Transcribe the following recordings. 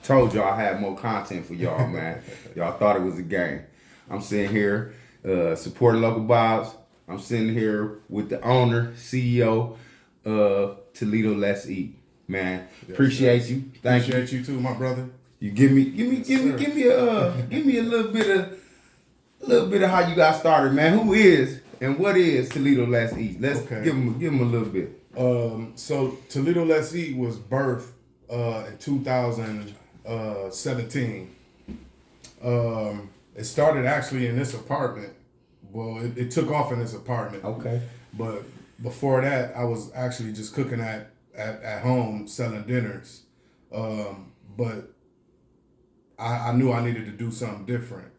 Told y'all I had more content for y'all, man. Y'all thought it was a game. I'm sitting here supporting local Bobs. I'm sitting here with the owner, CEO of Toledo Let's Eat. Man, yes, appreciate you. Thank you. Appreciate you too, my brother. You give me a little bit of how you got started, man. Who is and what is Toledo Let's Eat? Let's give them a little bit. So Toledo Let's Eat was birthed in 2017. It started actually in this apartment. Well, it took off in this apartment. Okay. But before that, I was actually just cooking at home, selling dinners. But I knew I needed to do something different.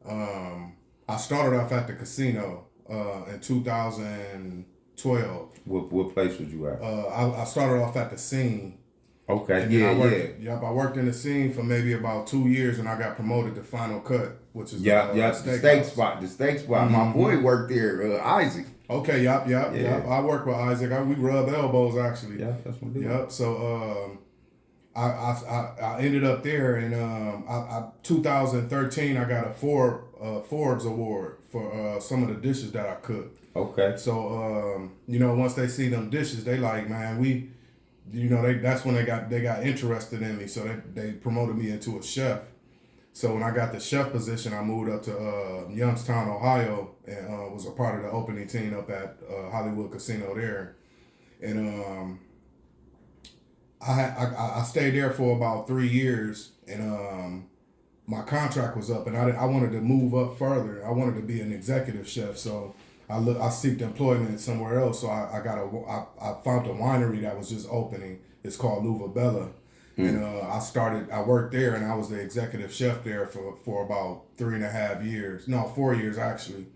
I started off at the casino in 2012. What place was you at? I started off at the Scene. Okay. I worked in the Scene for maybe about 2 years, and I got promoted to Final Cut, which is the steak spot. The steak spot. Mm-hmm. My boy worked there, Isaac. Okay. Yep. I work with Isaac. We rub elbows actually. Yeah, that's what we do. Yep. So I ended up there, and 2013 I got a Forbes award for some of the dishes that I cooked. Okay. So once they see them dishes, they like, man, that's when they got interested in me. So they promoted me into a chef. So when I got the chef position, I moved up to Youngstown, Ohio, and was a part of the opening team up at Hollywood Casino there. And I stayed there for about 3 years, and my contract was up, and I wanted to move up further. I wanted to be an executive chef, so I seeked employment somewhere else. So I found a winery that was just opening. It's called Luva Bella. And I worked there, and I was the executive chef there for about 3.5 years. No, 4 years actually.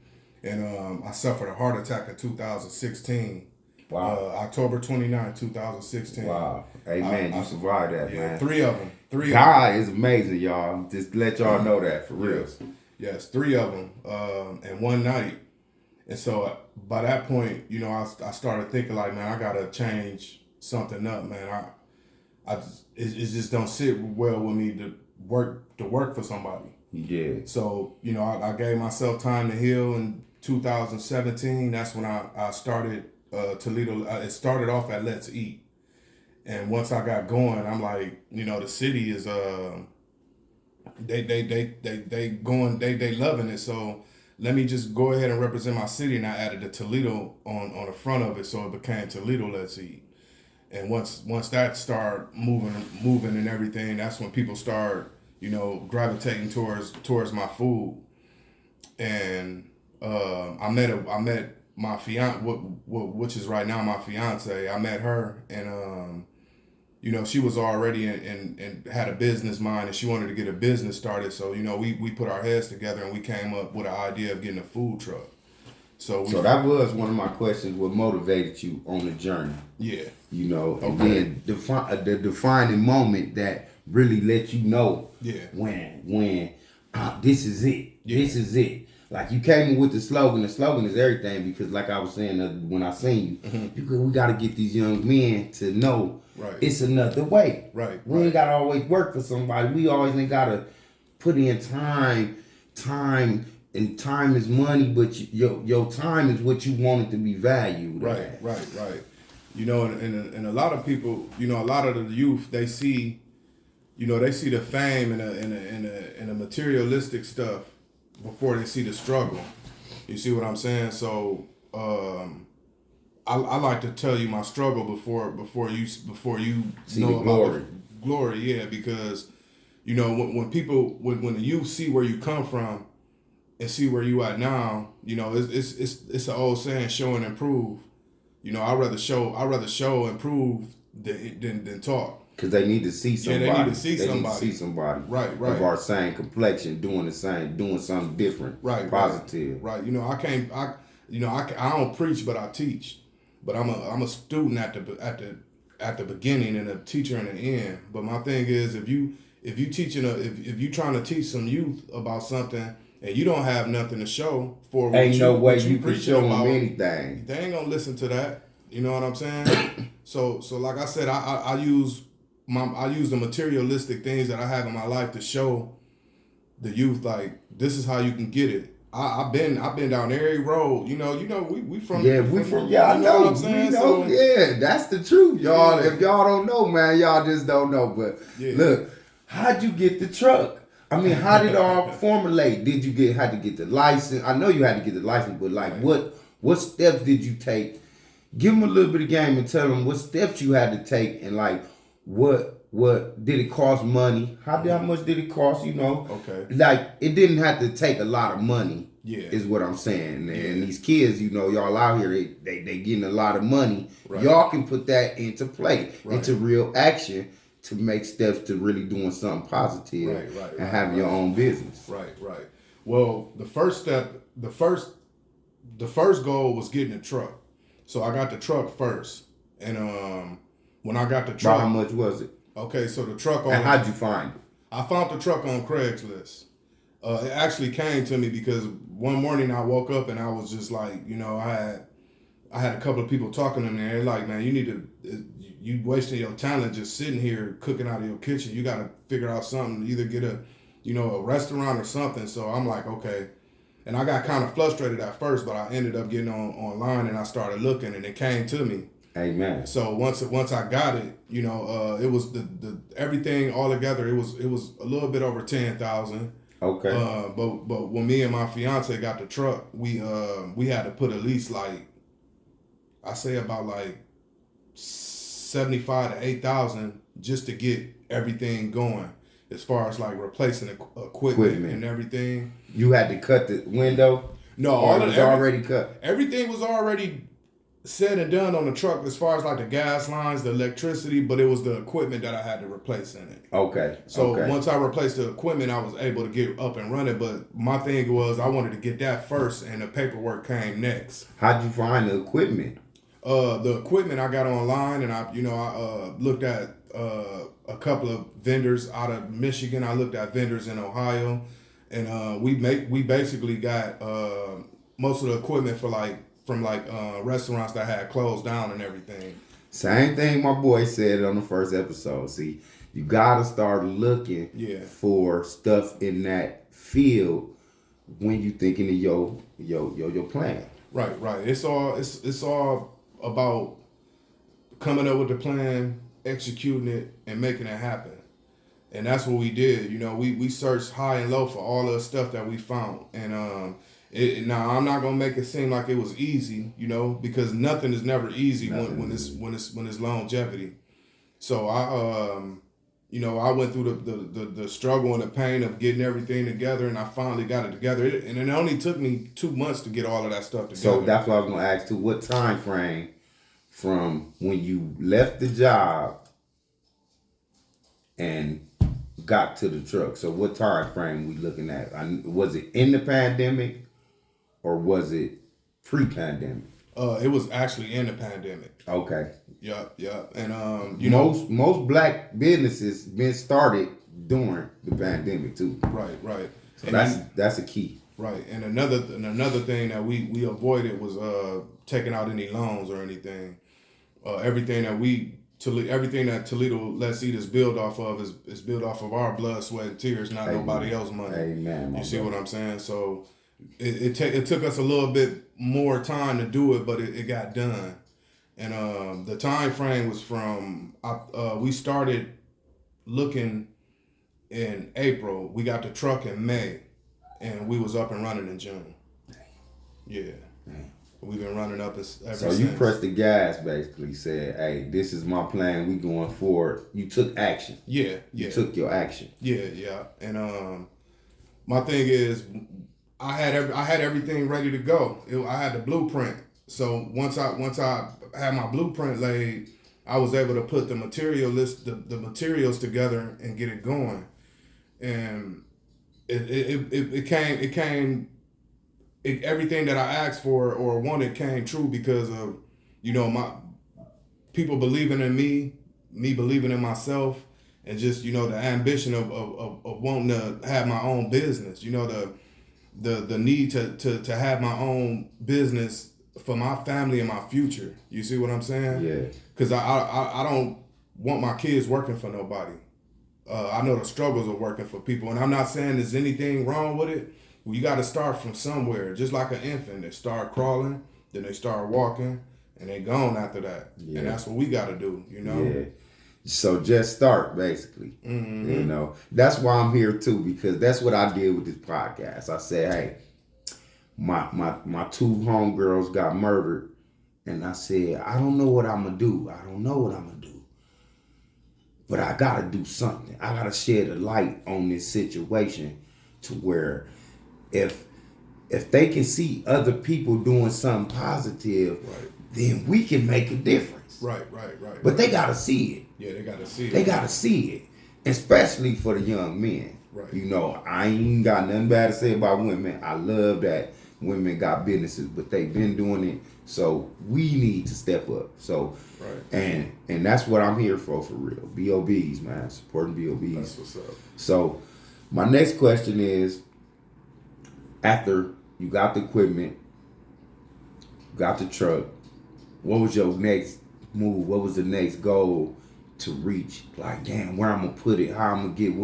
And I suffered a heart attack in 2016. Wow. October 29, 2016. Wow. Hey, man, you survived that, man. 3 of them. God is amazing, y'all. Just to let y'all know that, for real. Yes, 3 of them in one night. And so by that point, I started thinking like, man, I got to change something up, man. It just don't sit well with me to work for somebody. Yeah. So, I gave myself time to heal in 2017. That's when I started Toledo. It started off at Let's Eat. And once I got going, I'm like, the city is they loving it. So let me just go ahead and represent my city, and I added the Toledo on the front of it, so it became Toledo Let's Eat. And once that started moving and everything, that's when people start, gravitating towards my food. And I met my fiance, which is right now my fiance. I met her, and she was already and had a business mind, and she wanted to get a business started. So we put our heads together, and we came up with an idea of getting a food truck. So that was one of my questions. What motivated you on the journey? Yeah. And then the defining moment that really let you know. Yeah. When this is it. Yeah. This is it. Like you came with the slogan. The slogan is everything, because like I was saying when I seen you, we got to get these young men to know it's another way. Right. We ain't got to always work for somebody. We always ain't got to put in time, and time is money, but your time is what you want it to be valued. Right. And a lot of people, a lot of the youth, they see the fame and the materialistic stuff before they see the struggle. You see what I'm saying? So I like to tell you my struggle before you see know the glory. About the glory. Yeah, because when the youth see where you come from and see where you at now, it's an old saying, show and improve. I'd rather show and prove than talk. Because they need to see somebody. Yeah, they need to see somebody. Need to see somebody. Right. Of our same complexion, doing something different. Right. Positive. Right. I don't preach, but I teach. But I'm a student at the beginning and a teacher in the end. But my thing is, if you trying to teach some youth about something and you don't have nothing to show for, ain't no way you can show them anything. They ain't gonna listen to that. You know what I'm saying? So like I said, I use I use the materialistic things that I have in my life to show the youth, like, this is how you can get it. I've been down every road. We from I you know know. what I'm saying? We know, So yeah, that's the truth, y'all. Yeah. If y'all don't know, man, y'all just don't know. But Yeah. look, how'd you get the truck? I mean, how did it all formulate? Had to get the license? I know you had to get the license, but like, Right. what steps did you take? Give them a little bit of game and tell them what steps you had to take, and like, what did it cost money? How much did it cost? Okay. Like, it didn't have to take a lot of money. Yeah. Is what I'm saying. Yeah. And these kids, y'all out here, they getting a lot of money. Right. Y'all can put that into play, Right. into real action, to make steps to really doing something positive and having your own business. Right. Well, the first step, the first goal was getting a truck. So I got the truck first. And when I got the truck, How much was it? Okay, so the truck And how'd you find it? I found the truck on Craigslist. It actually came to me because one morning I woke up and I was just like, I had a couple of people talking to me, and they're like, man, you wasting your talent just sitting here cooking out of your kitchen. You got to figure out something, either get a restaurant or something. So I'm like, okay. And I got kind of frustrated at first, but I ended up getting online and I started looking, and it came to me. Amen. So once I got it, it was the everything all together. It was a little bit over 10,000. Okay. But when me and my fiance got the truck, we had to put at least, like, I say about like 75 to 8,000 just to get everything going, as far as like replacing equipment and everything. You had to cut the window? No, all of it was already cut. Everything was already said and done on the truck, as far as like the gas lines, the electricity, but it was the equipment that I had to replace in it. Okay. So once I replaced the equipment, I was able to get up and running. But my thing was, I wanted to get that first, and the paperwork came next. How'd you find the equipment? The equipment I got online, and I looked at a couple of vendors out of Michigan. I looked at vendors in Ohio, and we basically got most of the equipment from restaurants that had closed down and everything. Same thing my boy said on the first episode. See, you gotta start looking for stuff in that field when you thinking of your plan. Right. It's all about coming up with the plan, executing it, and making it happen. And that's what we did. We searched high and low for all the stuff that we found. And now I'm not gonna make it seem like it was easy, because nothing is never easy when it's longevity. So I went through the struggle and the pain of getting everything together, and I finally got it together. And it only took me 2 months to get all of that stuff together. So that's what I was gonna ask too. What time frame from when you left the job and got to the truck? So what time frame we looking at? Was it in the pandemic or was it pre-pandemic? It was actually in the pandemic. Okay. Yeah. And most black businesses been started during the pandemic too. Right. So that's a key. Right. And another thing that we avoided was taking out any loans or anything. Everything that Toledo Let's Eat is built off of is built off of our blood, sweat, and tears, not nobody else's money. Amen. You see what I'm saying? So it took us a little bit more time to do it, but it got done. And the time frame was from we started looking in April. We got the truck in May, and we was up and running in June. Yeah. We've been running up ever since. So you pressed the gas, basically said, hey, this is my plan, we going forward. You took action. Yeah. You took your action. Yeah. And my thing is, I had everything ready to go. I had the blueprint. So once I had my blueprint laid, I was able to put the materials together and get it going. And it came. Everything that I asked for or wanted came true because of, my people believing in me believing in myself, and just, the ambition of wanting to have my own business, the need to have my own business for my family and my future. You see what I'm saying? Yeah. Because I don't want my kids working for nobody. I know the struggles of working for people, and I'm not saying there's anything wrong with it. Well, you got to start from somewhere, just like an infant. They start crawling, then they start walking, and they gone after that. Yeah. And that's what we got to do, you know? Yeah. So just start, basically. Mm-hmm. You know, that's why I'm here too, because that's what I did with this podcast. I said, hey, my two homegirls got murdered, and I said, I don't know what I'm gonna do. I don't know what I'm gonna do, but I gotta do something. I gotta shed a light on this situation to where if they can see other people doing something positive, right, then we can make a difference. Right. But they gotta see it. Yeah, they gotta see it. They gotta see it, especially for the young men. Right. You know, I ain't got nothing bad to say about women. I love that women got businesses, but they've been doing it. So we need to step up. So, right. And that's what I'm here for real. B.O.B.S, man, supporting B.O.B.S. That's what's up. So, my next question is, after you got the equipment, got the truck, what was your next move? What was the next goal to reach? Like, damn, where I'm gonna put it? How I'm gonna get?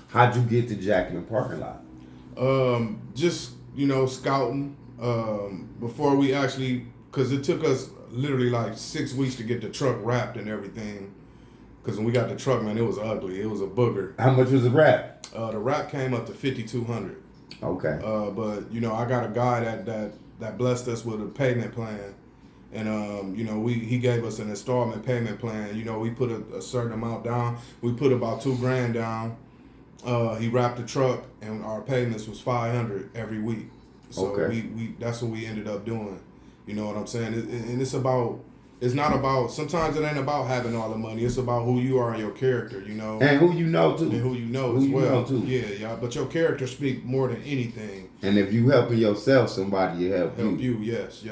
How'd you get to Jackman parking lot? Just scouting. Before we actually, because it took us literally like 6 weeks to get the truck wrapped and everything. Because when we got the truck, man, it was ugly. It was a booger. How much was the wrap? The wrap came up to $5,200. Okay. But I got a guy that blessed us with a payment plan. And he gave us an installment payment plan. We put a certain amount down. We put about $2,000 down. He wrapped the truck, and our payments was $500 every week. So we that's what we ended up doing. You know what I'm saying? And it's not about. Sometimes it ain't about having all the money. It's about who you are and your character. And who you know too. And who you know as well. Too. Yeah. But your character speak more than anything. And if you helping yourself, somebody will help you. Yes.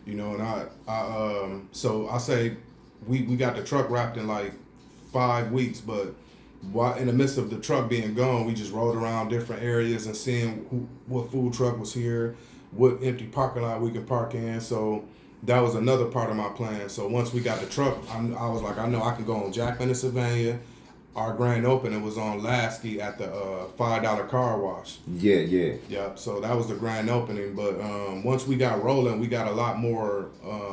And so I say we got the truck wrapped in like 5 weeks, but while in the midst of the truck being gone, we just rode around different areas and seeing what food truck was here, what empty parking lot we can park in. So that was another part of my plan. So once we got the truck, I was like, I know I can go on Jackman and Sylvania. Our grand opening was on Lasky at the $5 car wash. Yeah. So that was the grand opening. But once we got rolling, we got a lot more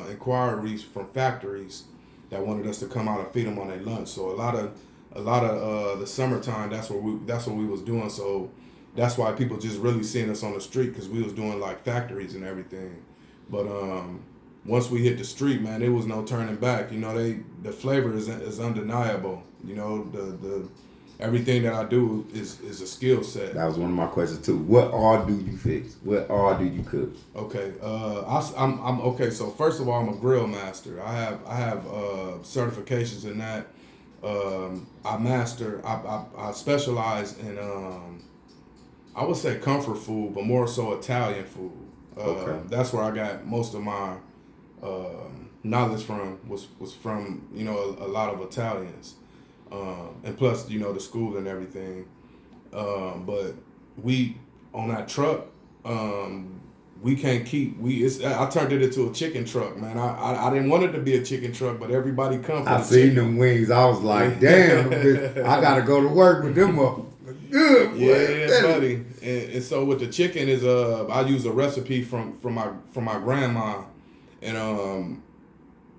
inquiries from factories that wanted us to come out and feed them on their lunch. So a lot of the summertime, that's what we was doing. So that's why people just really seeing us on the street, because we was doing like factories and everything. But once we hit the street, man, there was no turning back. The flavor is undeniable. The everything that I do is a skill set. That was one of my questions too. What all do you fix? What all do you cook? Okay, I'm okay. So first of all, I'm a grill master. I have certifications in that. I specialize in I would say comfort food, but more so Italian food. That's where I got most of my knowledge from was from a lot of Italians, and plus the school and everything. But we on that truck, we can't keep I turned it into a chicken truck, man. I didn't want it to be a chicken truck, but everybody come for I seen them wings. I was like, damn, I gotta go to work with them up. Good, yeah, buddy. And so with the chicken is I use a recipe from my grandma, and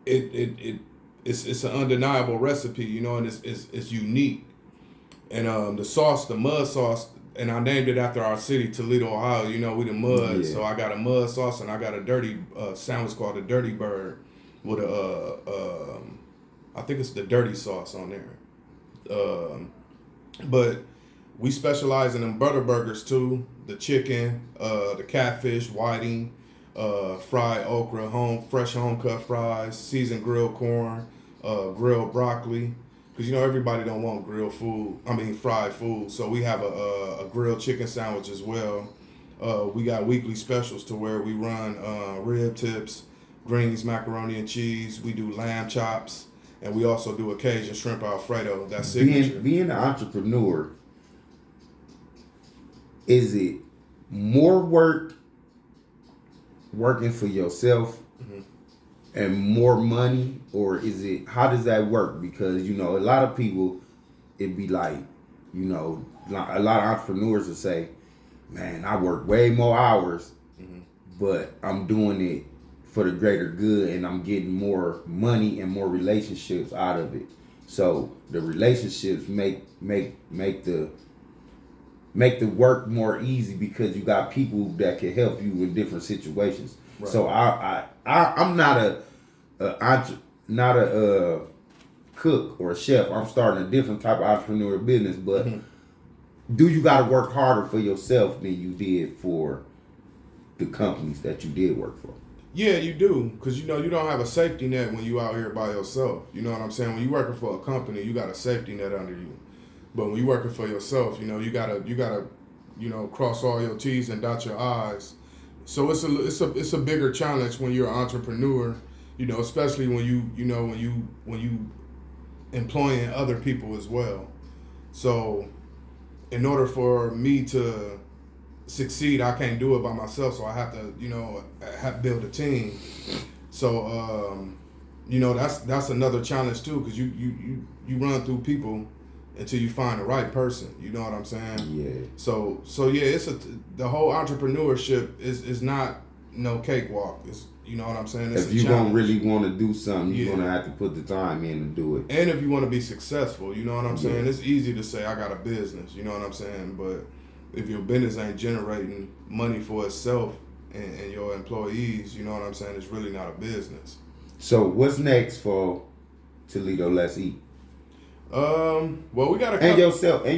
it's an undeniable recipe, and it's unique. And the sauce, the mud sauce, and I named it after our city, Toledo, Ohio. We the mud, yeah. So I got a mud sauce and I got a dirty sandwich called the Dirty Bird with I think it's the dirty sauce on there. But we specialize in them butter burgers too, the chicken, the catfish, whiting, fried okra, fresh home cut fries, seasoned grilled corn, grilled broccoli. Because everybody don't want fried food. So we have a grilled chicken sandwich as well. We got weekly specials to where we run rib tips, greens, macaroni and cheese. We do lamb chops, and we also do Cajun shrimp Alfredo. That's signature. Being an entrepreneur, is it more work working for yourself, and more money, or is it, how does that work? Because you know, a lot of people, it'd be like, you know, a lot of entrepreneurs will say, man, I work way more hours, but I'm doing it for the greater good, and I'm getting more money and more relationships out of it. So the relationships make the work more easy, because you got people that can help you in different situations. Right. So I'm not a cook or a chef. I'm starting a different type of entrepreneurial business, but do you got to work harder for yourself than you did for the companies that you did work for? Yeah, you do, because you know you don't have a safety net when you out here by yourself. You know what I'm saying? When you working for a company, you got a safety net under you. But when you working for yourself, you know you gotta you know, cross all your T's and dot your I's. So it's a bigger challenge when you're an entrepreneur. You know, especially when you employing other people as well. So in order for me to succeed, I can't do it by myself, so I have to, you know, build a team. So you know, that's another challenge too, because you run through people until you find the right person. You know what I'm saying? Yeah. So yeah, the whole entrepreneurship is not no cakewalk. It's, you know what I'm saying? It's if you're gonna really want to do something, you're gonna have to put the time in and do it. And if you want to be successful, you know what I'm saying? It's easy to say I got a business, you know what I'm saying? But if your business ain't generating money for itself and your employees, you know what I'm saying, it's really not a business. So what's next for Toledo Let's Eat? Well, we gotta and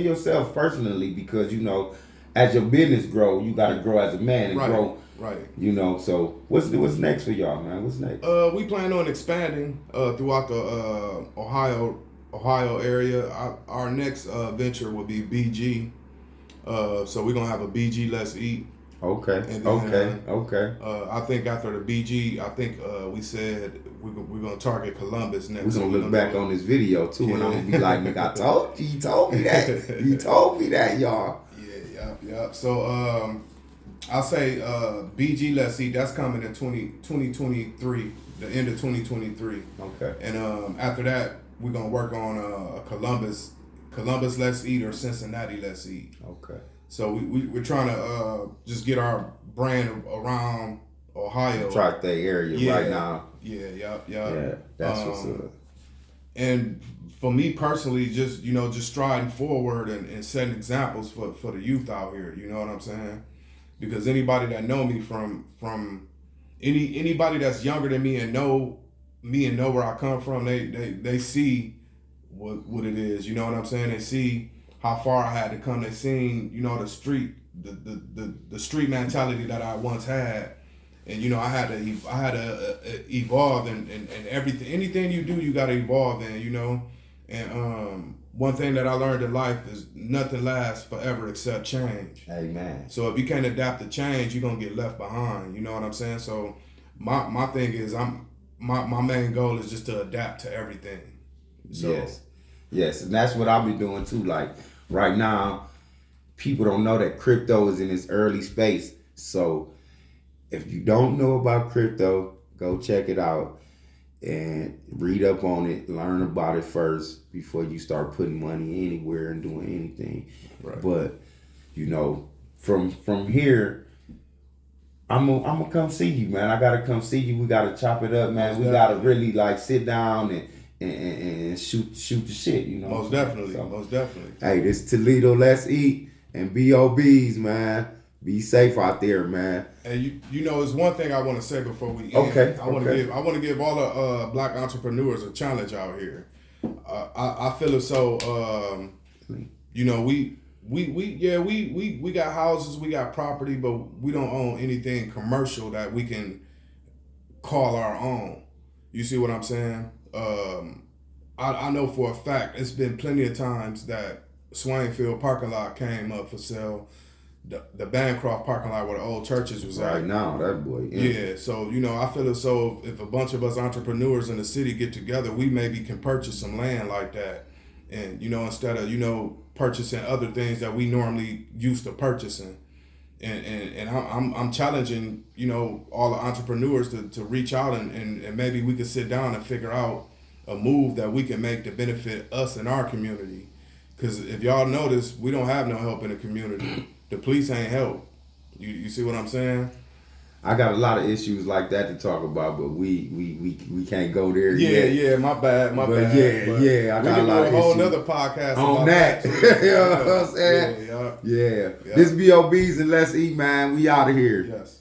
yourself personally, because you know, as your business grow, you gotta grow as a man and grow. Right. You know, so what's next for y'all, man? What's next? We plan on expanding throughout the Ohio area. Our next venture will be BG. So we're gonna have a BG Let's Eat. Okay. Then, okay. I think after the BG, we said we're gonna target Columbus next. We're gonna look back on this video too, and I'm gonna be like, "Nigga, I told you. You told me that. You told me that, y'all." Yeah. So I'll say BG Let's Eat. That's coming in 2023, the end of 2023. Okay. And after that, we're gonna work on Columbus Let's Eat or Cincinnati Let's Eat. Okay. So we're trying to just get our brand around Ohio. Tri-State area right now. Yeah. Yeah, that's what's up. And for me personally, just striding forward and setting examples for the youth out here. You know what I'm saying? Because anybody that know me from anybody that's younger than me and know where I come from, they see what it is. You know what I'm saying? They see how far I had to come. They seen, you know, the street mentality that I once had, and you know I had to evolve and everything. Anything you do, you got to evolve in, you know. And one thing that I learned in life is nothing lasts forever except change. Amen. So if you can't adapt to change, you're gonna get left behind. You know what I'm saying? So my thing is my main goal is just to adapt to everything. So, Yes, and that's what I'll be doing too. Like right now, people don't know that crypto is in its early space. So if you don't know about crypto, go check it out and read up on it, learn about it first before you start putting money anywhere and doing anything. Right. But you know, from here, I'm gonna come see you, man. I gotta come see you. We gotta chop it up, man. We gotta really like sit down and shoot the shit, you know. Most definitely. Hey, this Toledo Let's Eat and B.O.B.S, man. Be safe out there, man. And you know, it's one thing I want to say before we end. Okay. I want to give all the black entrepreneurs a challenge out here. I feel as so you know, we got houses, we got property, but we don't own anything commercial that we can call our own. You see what I'm saying? I know for a fact it's been plenty of times that Swainfield parking lot came up for sale. The Bancroft parking lot where the old churches was right at. now, that boy. Yeah, so you know, I feel as though if a bunch of us entrepreneurs in the city get together, we maybe can purchase some land like that, and you know, instead of purchasing other things that we normally used to purchasing, And I'm challenging, you know, all the entrepreneurs to reach out and maybe we could sit down and figure out a move that we can make to benefit us and our community. Because if y'all notice, we don't have no help in the community. The police ain't help. You see what I'm saying? I got a lot of issues like that to talk about, but we can't go there Yeah, yet. my bad. I got a lot of whole issues nother podcast on about that. too. You know what I'm saying? Yeah. This B.O.B.S and Let's Eat, man. We out of here. Yes.